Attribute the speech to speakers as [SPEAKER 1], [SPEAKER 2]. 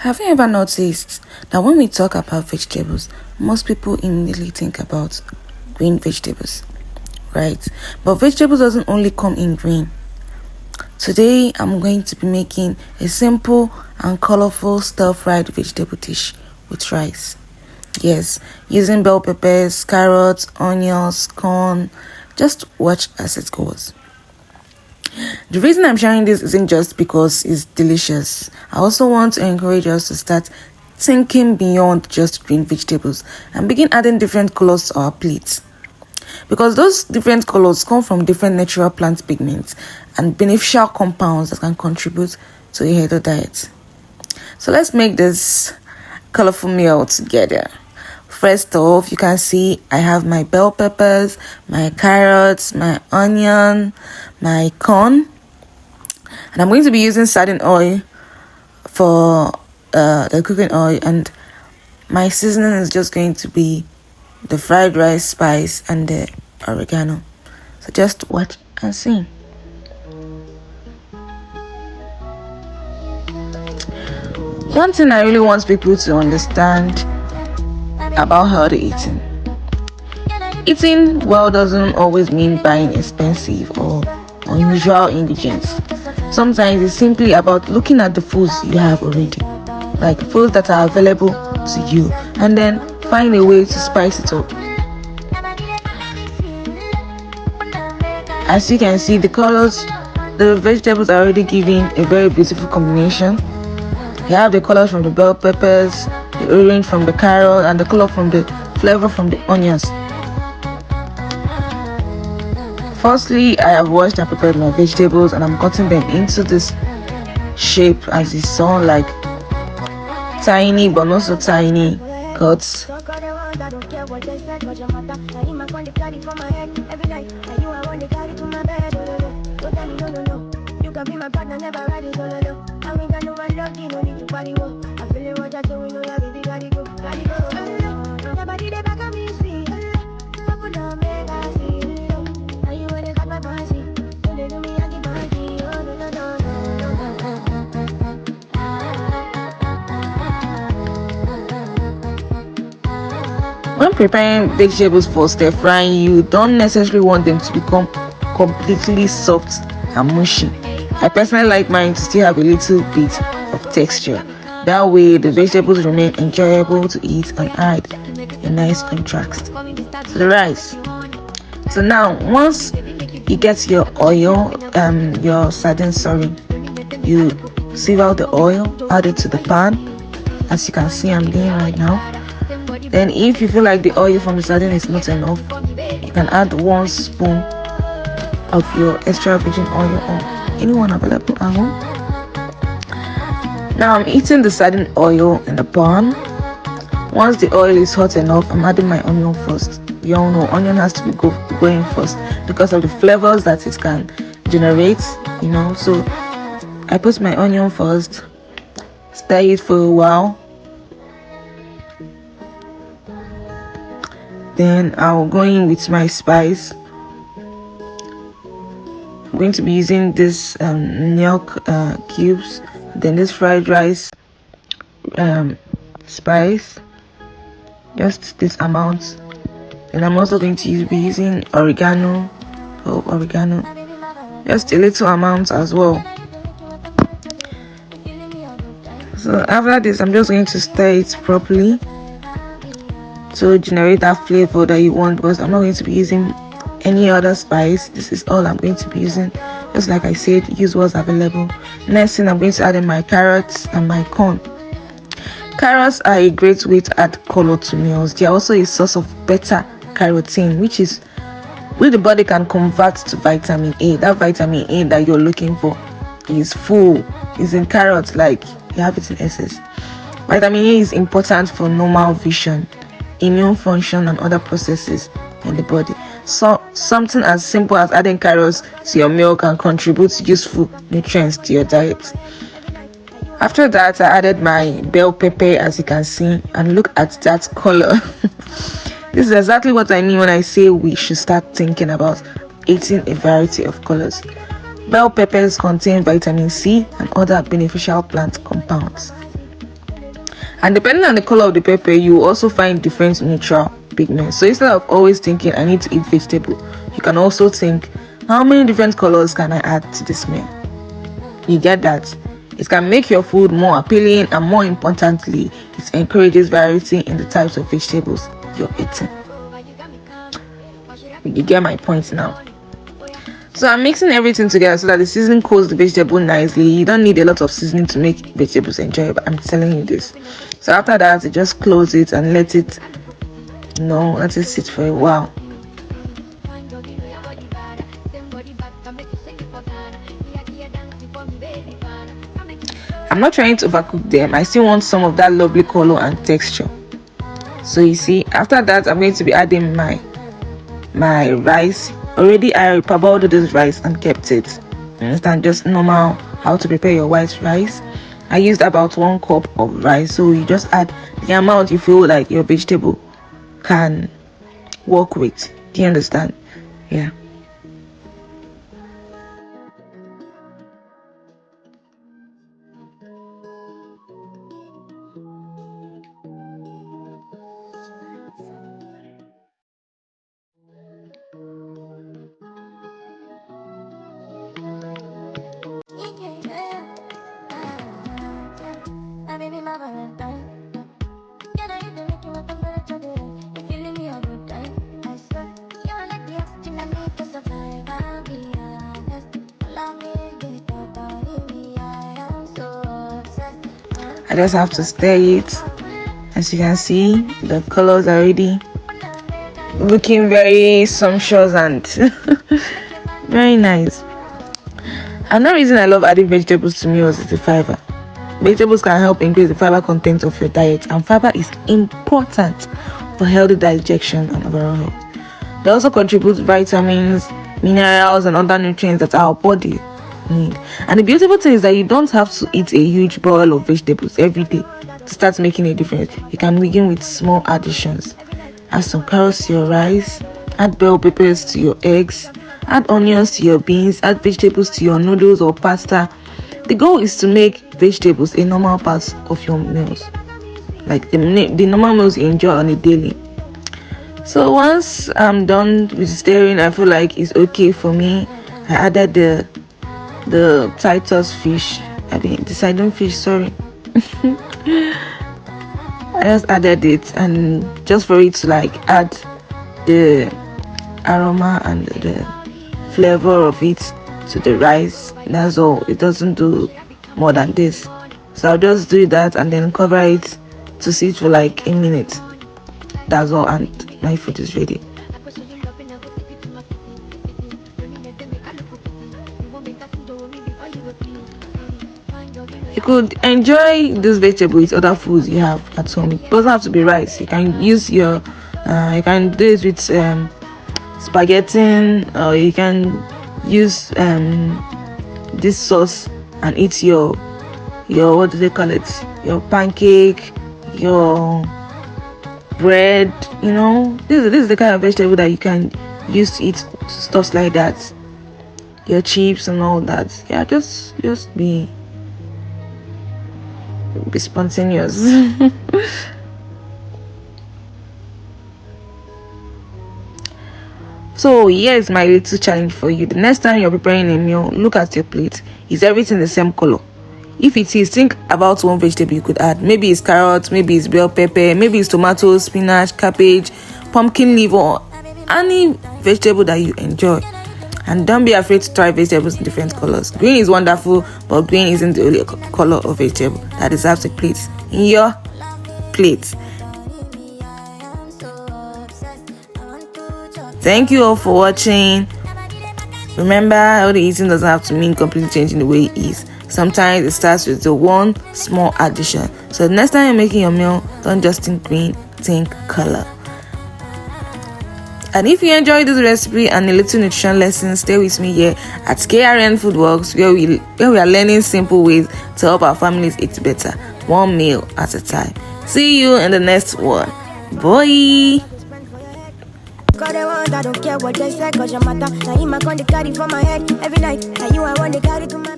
[SPEAKER 1] Have you ever noticed that when we talk about vegetables, most people immediately think about green vegetables, right? But vegetables doesn't only come in green. Today, I'm going to be making a simple and colorful stir-fried vegetable dish with rice. Yes, using bell peppers, carrots, onions, corn. Just watch as it goes. The reason I'm sharing this isn't just because it's delicious. I also want to encourage us to start thinking beyond just green vegetables and begin adding different colors to our plates. Because those different colors come from different natural plant pigments and beneficial compounds that can contribute to a healthy diet. So let's make this colorful meal together. First off, you can see I have my bell peppers, my carrots, my onion, my corn, and I'm going to be using sardine oil for the cooking oil, and my seasoning is just going to be the fried rice spice and the oregano. So just watch and see. One thing I really want people to understand about healthy eating. Eating well doesn't always mean buying expensive or unusual ingredients. Sometimes it's simply about looking at the foods you have already, like foods that are available to you, and then find a way to spice it up. As you can see, the colors, the vegetables are already giving a very beautiful combination. You have the colors from the bell peppers, the orange from the carrot, and the color from the flavor from the onions. Firstly, I have washed and prepared my vegetables, and I'm cutting them into this shape as you saw, like tiny but not so tiny cuts. When preparing vegetables for stir frying, you don't necessarily want them to become completely soft and mushy. I personally like mine to still have a little bit of texture. That way the vegetables remain enjoyable to eat and add a nice contrast to the rice. So now once you get your oil, your sardine, you sieve out the oil, add it to the pan, as you can see I'm doing right now. Then if you feel like the oil from the sardine is not enough, you can add 1 spoon of your extra virgin oil or anyone available at home. Now I'm heating the sardine oil in the pan. Once the oil is hot enough, I'm adding my onion first. You all know onion has to be going first because of the flavors that it can generate, so I put my onion first, stir it for a while. Then I'll go in with my spice. I'm going to be using this milk cubes, then this fried rice spice, just this amount. And I'm also going to be using oregano, just a little amount as well. So after this, I'm just going to stir it properly to generate that flavor that you want, because I'm not going to be using any other spice. This is all I'm going to be using. Just like I said, use what's available. Next thing, I'm going to add in my carrots and my corn. Carrots are a great way to add color to meals. They are also a source of beta carotene, which the body can convert to vitamin A. That vitamin A that you're looking for is in carrots, like you have it in excess. Vitamin A is important for normal vision, immune function, and other processes in the body. So something as simple as adding carrots to your meal can contribute useful nutrients to your diet. After that, I added my bell pepper, as you can see, and look at that color. This is exactly what I mean when I say we should start thinking about eating a variety of colors. Bell peppers contain vitamin C and other beneficial plant compounds. And depending on the color of the pepper, you will also find different neutral pigments. So instead of always thinking I need to eat vegetable, you can also think, how many different colors can I add to this meal? You get that? It can make your food more appealing, and more importantly, it encourages variety in the types of vegetables you're eating. You get my point now. So I'm mixing everything together so that the seasoning coats the vegetable nicely. You don't need a lot of seasoning to make vegetables enjoyable. I'm telling you this. So after that, you just close it and let it sit for a while. I'm not trying to overcook them. I still want some of that lovely color and texture. So you see, after that, I'm going to be adding my rice. Already I parboiled this rice and kept it. You understand? Just normal how to prepare your white rice. I used about 1 cup of rice, so you just add the amount you feel like your vegetable can work with. Do you understand? Yeah. I just have to stir it. As you can see, the colors are already looking very sumptuous and very nice. Another reason I love adding vegetables to meals is the fiber. Vegetables can help increase the fiber content of your diet, and fiber is important for healthy digestion and overall health. They also contribute vitamins, minerals, and other nutrients that our body need. And the beautiful thing is that you don't have to eat a huge bowl of vegetables every day to start making a difference. You can begin with small additions. Add some carrots to your rice, add bell peppers to your eggs, add onions to your beans, add vegetables to your noodles or pasta. The goal is to make vegetables a normal part of your meals, like the normal meals you enjoy on a daily. So once I'm done with stirring, I feel like it's okay for me. I added the Titus fish, the sardine fish, sorry. I just added it, and just for it to like add the aroma and the flavor of it to the rice. That's all. It doesn't do more than this. So I'll just do that and then cover it to sit for like a minute. That's all, and my food is ready. You could enjoy this vegetable with other foods you have at home. It doesn't have to be rice. You can use your you can do it with spaghetti, or you can use this sauce and eat your what do they call it, your pancake, your bread. This is the kind of vegetable that you can use to eat stuff like that, your chips and all that. Yeah, just be spontaneous. So here's my little challenge for you. The next time you're preparing a meal, look at your plate. Is everything the same color? If it is, think about one vegetable you could add. Maybe it's carrots, maybe it's bell pepper, maybe it's tomatoes, spinach, cabbage, pumpkin leaf, or any vegetable that you enjoy. And don't be afraid to try vegetables in different colors. Green is wonderful, but green isn't the only color of vegetable that deserves a place in your plate. Thank you all for watching. Remember, healthy eating doesn't have to mean completely changing the way it is. Sometimes it starts with the one small addition. So the next time you're making your meal, don't just think green, think color. And if you enjoyed this recipe and a little nutrition lesson, stay with me here at KRN Foodworks, where we are learning simple ways to help our families eat better, one meal at a time. See you in the next one. Bye. I don't care what they say, 'cause your matter. Now you my con the carry for my head every night. Now you I want to carry to my